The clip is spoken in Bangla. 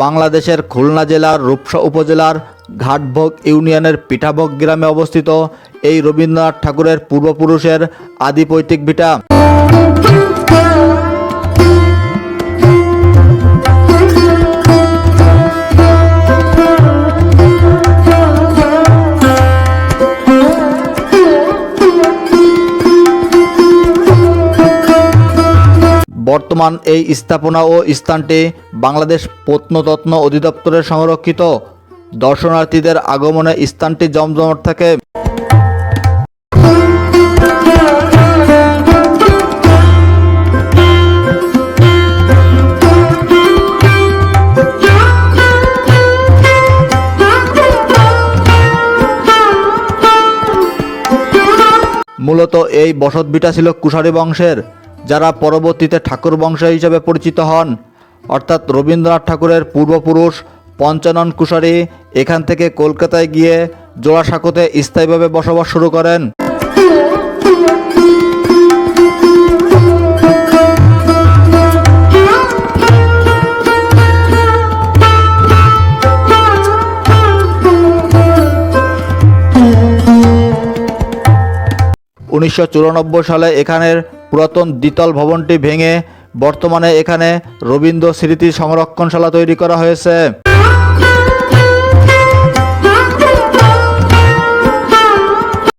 বাংলাদেশের খুলনা জেলার রূপসা উপজেলার ঘাটভোগ ইউনিয়নের পিঠাভোগ গ্রামে অবস্থিত এই রবীন্দ্রনাথ ঠাকুরের পূর্বপুরুষের আদি পৈতৃক ভিটা। বর্তমান এই স্থাপনা ও স্থানটি বাংলাদেশ প্রত্নতত্ত্ব অধিদপ্তরের সংরক্ষিত। দর্শনার্থীদের আগমনে স্থানটি জমজমাট থাকে। মূলত এই বসতভিটা ছিল কুশারী বংশের, যারা পরবর্তীতে ঠাকুর বংশ হিসেবে পরিচিত হন। অর্থাৎ রবীন্দ্রনাথ ঠাকুরের পূর্বপুরুষ পঞ্চানন কুশারী এখান থেকে কলকাতায় গিয়ে জোড়াসাঁকোতে স্থায়ীভাবে বসবাস শুরু করেন। সালে এখানের পুরাতন দ্বিতল ভবনটি ভেঙে বর্তমানে এখানে রবীন্দ্র স্মৃতি সংরক্ষণশালা তৈরি করা হয়েছে।